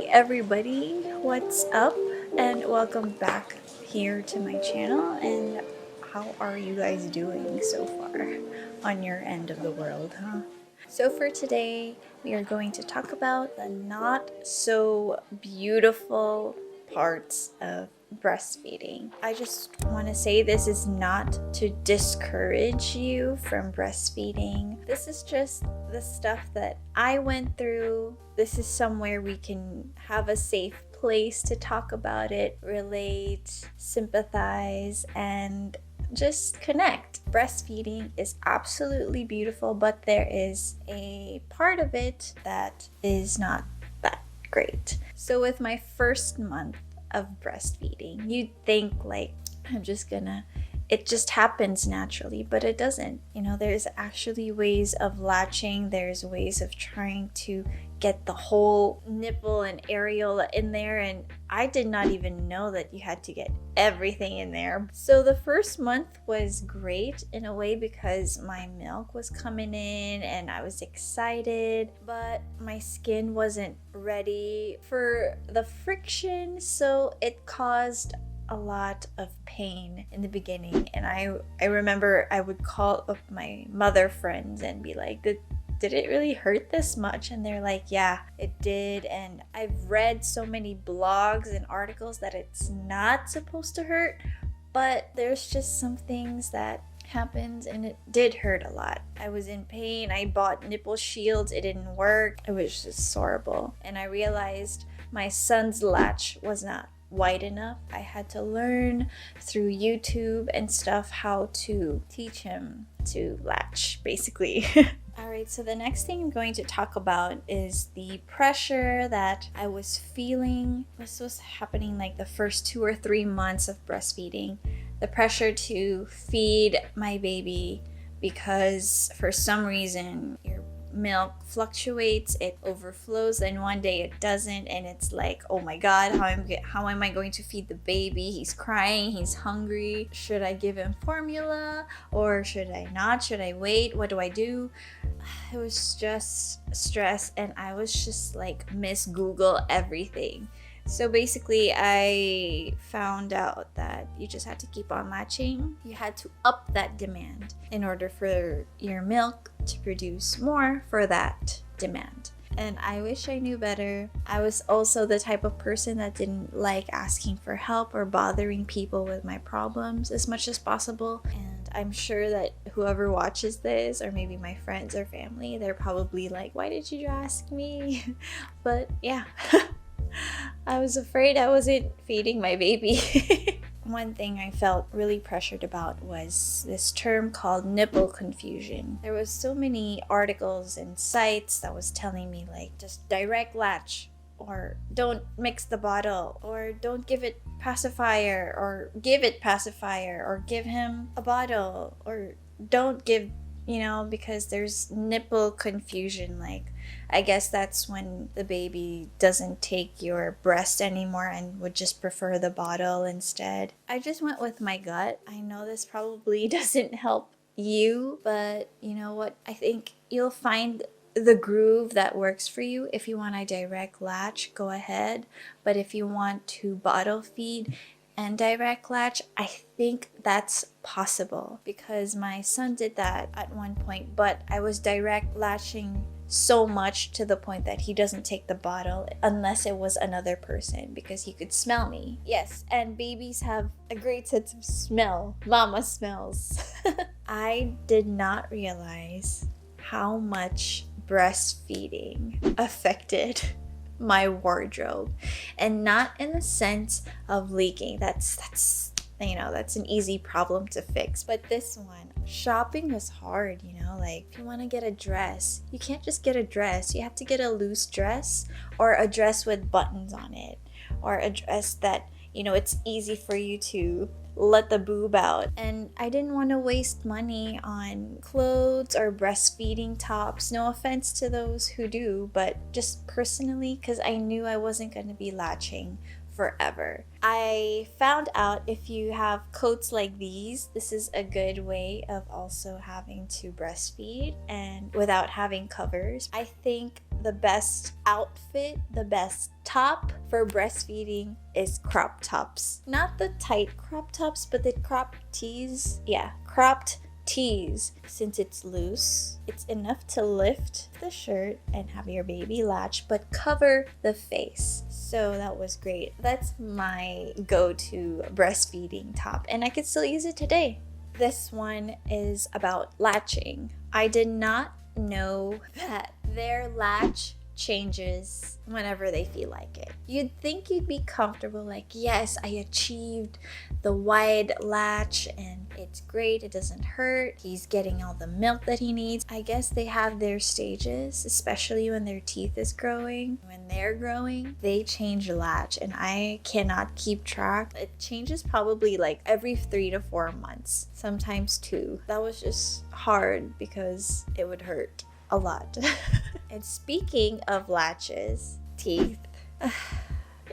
everybody, what's up? And welcome back here to my channel. And how are you guys doing so far on your end of the world, huh? So for today, we are going to talk about the not so beautiful parts of breastfeeding. I just want to say this is not to discourage you from breastfeeding. This is just the stuff that I went through. This is somewhere we can have a safe place to talk about it, relate, sympathize, and just connect. Breastfeeding is absolutely beautiful, but there is a part of it that is not that great. So with my first month of breastfeeding, you'd think like, it just happens naturally, but it doesn't. There's actually ways of latching, there's ways of trying to get the whole nipple and areola in there, and I did not even know that you had to get everything in there. So the first month was great in a way because my milk was coming in and I was excited, but my skin wasn't ready for the friction, so it caused a lot of pain in the beginning. And I remember I would call up my mother friends and be like, did it really hurt this much? And they're like, yeah, it did. And I've read so many blogs and articles that it's not supposed to hurt, but there's just some things that happens and it did hurt a lot. I was in pain. I bought nipple shields. It didn't work. It was just horrible. And I realized my son's latch was not wide enough. I had to learn through YouTube and stuff how to teach him to latch, basically. Alright, so the next thing I'm going to talk about is the pressure that I was feeling. This was happening like the first 2 or 3 months of breastfeeding. The pressure to feed my baby because for some reason your milk fluctuates, it overflows, and one day it doesn't, and it's like, oh my god, how am I going to feed the baby? He's crying, he's hungry. Should I give him formula or should I not? Should I wait? What do I do? It was just stress, and I was just like Miss Google everything. So basically, I found out that you just had to keep on latching. You had to up that demand in order for your milk to produce more for that demand. And I wish I knew better. I was also the type of person that didn't like asking for help or bothering people with my problems as much as possible. And I'm sure that whoever watches this, or maybe my friends or family, they're probably like, why did you ask me? But yeah. I was afraid I wasn't feeding my baby. One thing I felt really pressured about was this term called nipple confusion. There was so many articles and sites that was telling me like, just direct latch, or don't mix the bottle, or don't give it pacifier, or give it pacifier, or give him a bottle, or don't give, because there's nipple confusion. Like, I guess that's when the baby doesn't take your breast anymore and would just prefer the bottle instead. I just went with my gut. I know this probably doesn't help you, but you know what? I think you'll find the groove that works for you. If you want a direct latch, go ahead. But if you want to bottle feed and direct latch, I think that's possible because my son did that at one point, but I was direct latching so much to the point that he doesn't take the bottle unless it was another person because he could smell me. Yes, and babies have a great sense of smell. Mama smells. I did not realize how much breastfeeding affected my wardrobe, and not in the sense of leaking. That's an easy problem to fix. But this one, shopping was hard. Like, if you want to get a dress, you can't just get a dress. You have to get a loose dress, or a dress with buttons on it, or a dress that it's easy for you to let the boob out. And I didn't want to waste money on clothes or breastfeeding tops. No offense to those who do, but just personally, because I knew I wasn't going to be latching forever. I found out if you have coats like these, this is a good way of also having to breastfeed and without having covers. I think the best outfit, the best top for breastfeeding is crop tops. Not the tight crop tops, but the crop tees. Yeah, cropped tees. Since it's loose, it's enough to lift the shirt and have your baby latch, but cover the face. So that was great. That's my go-to breastfeeding top, and I could still use it today. This one is about latching. I did not know that their latch changes whenever they feel like it. You'd think you'd be comfortable, like, yes, I achieved the wide latch and it's great, it doesn't hurt, he's getting all the milk that he needs. I guess they have their stages, especially when their teeth is growing. When they're growing, they change the latch, and I cannot keep track. It changes probably like every 3 to 4 months, sometimes 2. That was just hard because it would hurt a lot. And speaking of latches, teeth.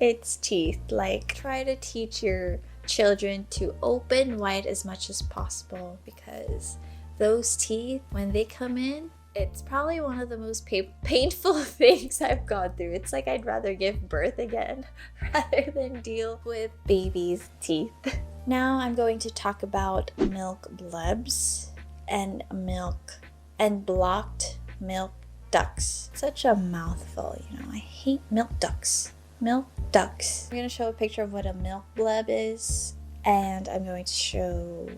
It's teeth. Like, try to teach your children to open wide as much as possible, because those teeth, when they come in, it's probably one of the most painful things I've gone through. It's like I'd rather give birth again rather than deal with baby's teeth. Now I'm going to talk about milk blebs and milk and blocked milk ducts. Such a mouthful, you know. I hate milk ducts. Milk ducts. I'm going to show a picture of what a milk bleb is, and I'm going to show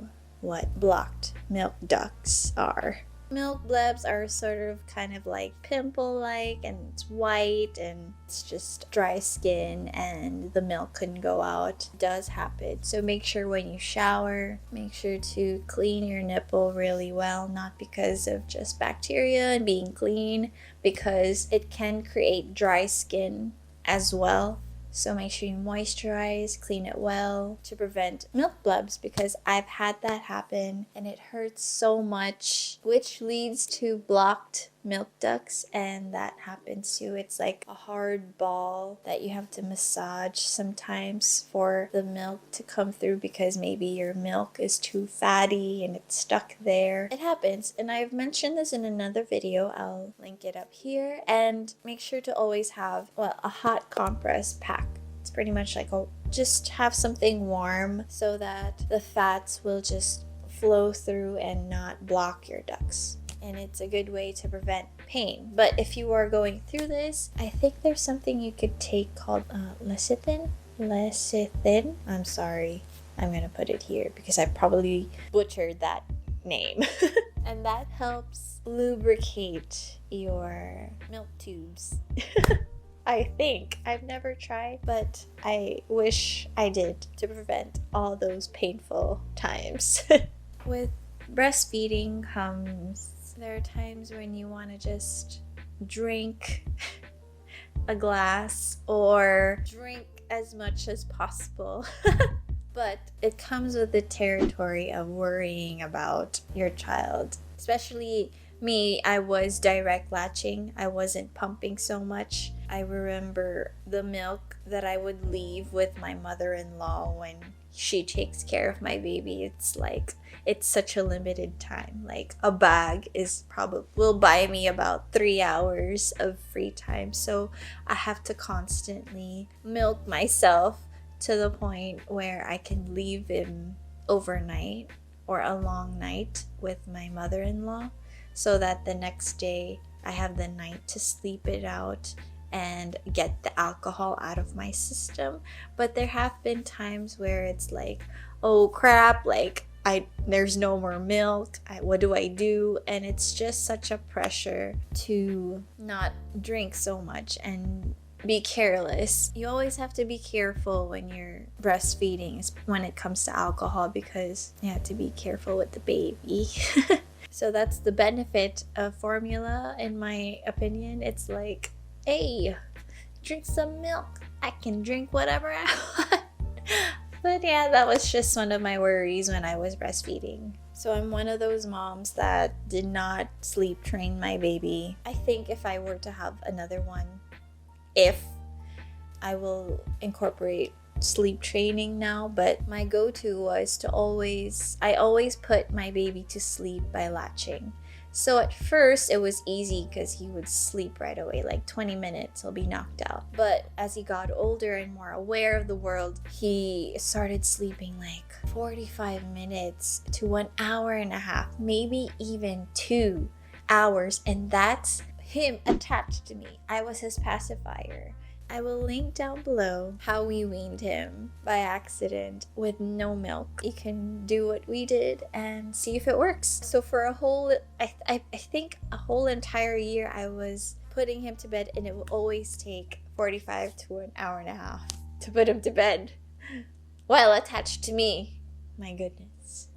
what blocked milk ducts are. Milk blebs are sort of kind of like pimple-like, and it's white, and it's just dry skin, and the milk couldn't go out. It does happen. So make sure when you shower, make sure to clean your nipple really well, not because of just bacteria and being clean, because it can create dry skin as well. So make sure you moisturize, clean it well to prevent milk blebs, because I've had that happen and it hurts so much, which leads to blocked milk ducts, and that happens too. It's like a hard ball that you have to massage sometimes for the milk to come through, because maybe your milk is too fatty and it's stuck there. It happens, and I've mentioned this in another video. I'll link it up here. And make sure to always have, well, a hot compress pack. It's pretty much like just have something warm so that the fats will just flow through and not block your ducts. And it's a good way to prevent pain. But if you are going through this, I think there's something you could take called lecithin. I'm sorry. I'm going to put it here because I probably butchered that name. And that helps lubricate your milk tubes. I think. I've never tried, but I wish I did, to prevent all those painful times. With breastfeeding comes, there are times when you want to just drink a glass or drink as much as possible. But it comes with the territory of worrying about your child. Especially me, I was direct latching. I wasn't pumping so much. I remember the milk that I would leave with my mother-in-law when she takes care of my baby. It's like, it's such a limited time. Like, a bag will buy me about 3 hours of free time. So I have to constantly milk myself to the point where I can leave him overnight or a long night with my mother-in-law, so that the next day I have the night to sleep it out and get the alcohol out of my system. But there have been times where it's like, oh crap, like there's no more milk. What do I do? And it's just such a pressure to not drink so much and be careless. You always have to be careful when you're breastfeeding when it comes to alcohol, because you have to be careful with the baby. So that's the benefit of formula, in my opinion. It's like, hey, drink some milk. I can drink whatever I want. But yeah, that was just one of my worries when I was breastfeeding. So I'm one of those moms that did not sleep train my baby. I think if I were to have another one, I will incorporate sleep training now, but my go-to was I always put my baby to sleep by latching. So at first it was easy because he would sleep right away, like 20 minutes, he'll be knocked out. But as he got older and more aware of the world, he started sleeping like 45 minutes to 1.5 hours, maybe even 2 hours. And that's him attached to me. I was his pacifier. I will link down below how we weaned him by accident with no milk. You can do what we did and see if it works. So for a whole, I think a whole entire year, I was putting him to bed, and it would always take 45 to 1.5 hours to put him to bed while attached to me. My goodness.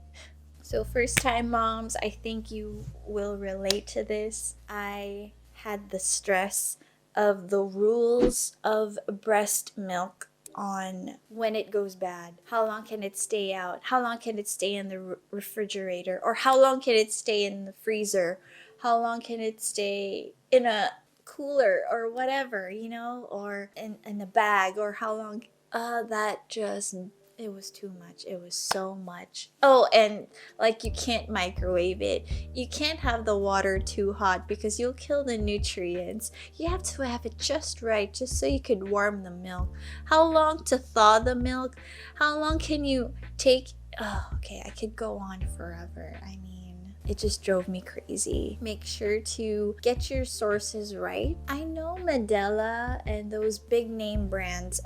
So first time moms, I think you will relate to this. I had the stress of the rules of breast milk on when it goes bad. How long can it stay out? How long can it stay in the refrigerator? Or how long can it stay in the freezer? How long can it stay in a cooler or whatever, you know, or in a bag, or how long? That just, it was too much. It was so much. Oh, and like, you can't microwave it. You can't have the water too hot because you'll kill the nutrients. You have to have it just right, just so you could warm the milk. How long to thaw the milk? How long can you take? Oh, okay, I could go on forever. I mean, it just drove me crazy. Make sure to get your sources right. I know Medela and those big name brands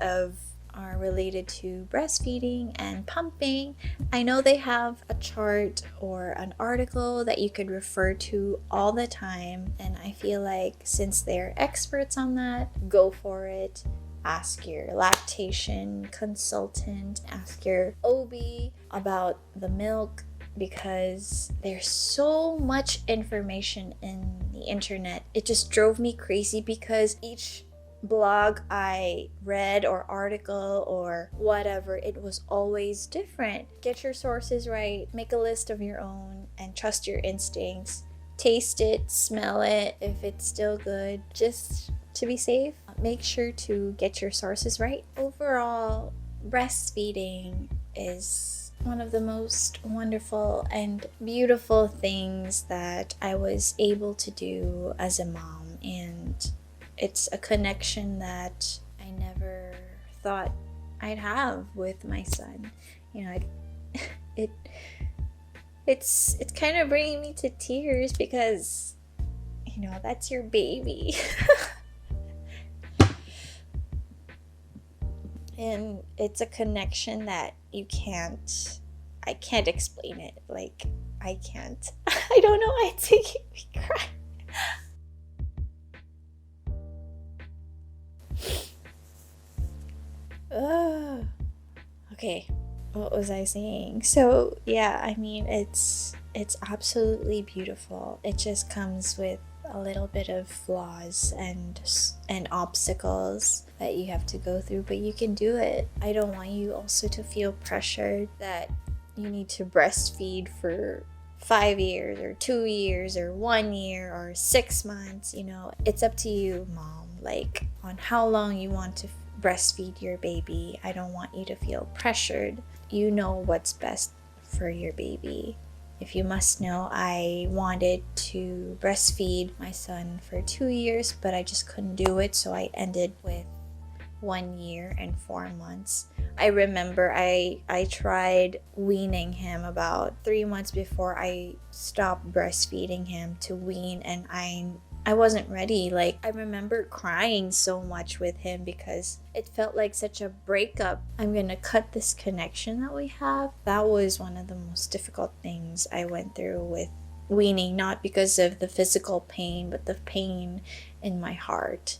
are related to breastfeeding and pumping. I know they have a chart or an article that you could refer to all the time, and I feel like since they're experts on that, go for it. Ask your lactation consultant, ask your OB about the milk, because there's so much information in the internet. It just drove me crazy because each blog I read or article or whatever, it was always different. Get your sources right, make a list of your own, and trust your instincts. Taste it, smell it, if it's still good, just to be safe. Make sure to get your sources right. Overall, breastfeeding is one of the most wonderful and beautiful things that I was able to do as a mom, and it's a connection that I never thought I'd have with my son. You know, it's kind of bringing me to tears because, you know, that's your baby. And it's a connection that I can't explain it. Like, I can't. I don't know why it's making me cry. Okay, what was I saying? So yeah, I mean, it's absolutely beautiful. It just comes with a little bit of flaws and obstacles that you have to go through, but you can do it. I don't want you also to feel pressured that you need to breastfeed for 5 years or 2 years or 1 year or 6 months. You know, it's up to you, mom, like on how long you want to breastfeed your baby. I don't want you to feel pressured. You know what's best for your baby. If you must know, I wanted to breastfeed my son for 2 years, but I just couldn't do it, so I ended with 1 year and 4 months. I remember I tried weaning him about 3 months before I stopped breastfeeding him to wean, and I wasn't ready. Like, I remember crying so much with him because it felt like such a breakup. I'm gonna cut this connection that we have. That was one of the most difficult things I went through with weaning, not because of the physical pain, but the pain in my heart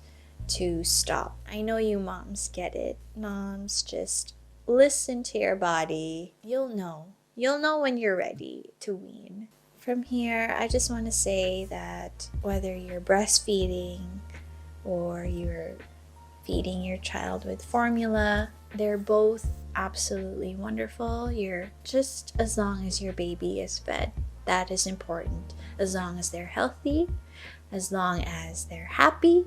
to stop. I know you moms get it. Moms, just listen to your body. You'll know when you're ready to wean. From here, I just want to say that whether you're breastfeeding or you're feeding your child with formula, they're both absolutely wonderful. You're just, as long as your baby is fed, that is important. As long as they're healthy, as long as they're happy,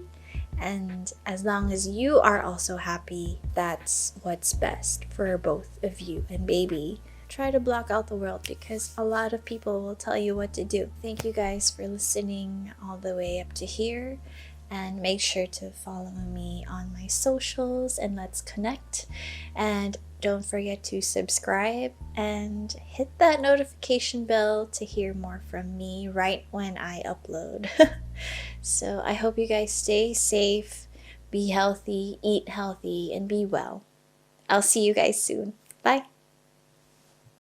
and as long as you are also happy, that's what's best for both of you and baby. try to block out the world, because a lot of people will tell you what to do. Thank you guys for listening all the way up to here, and make sure to follow me on my socials and let's connect. And don't forget to subscribe and hit that notification bell to hear more from me right when I upload. So I hope you guys stay safe, be healthy, eat healthy, and be well. I'll see you guys soon. Bye.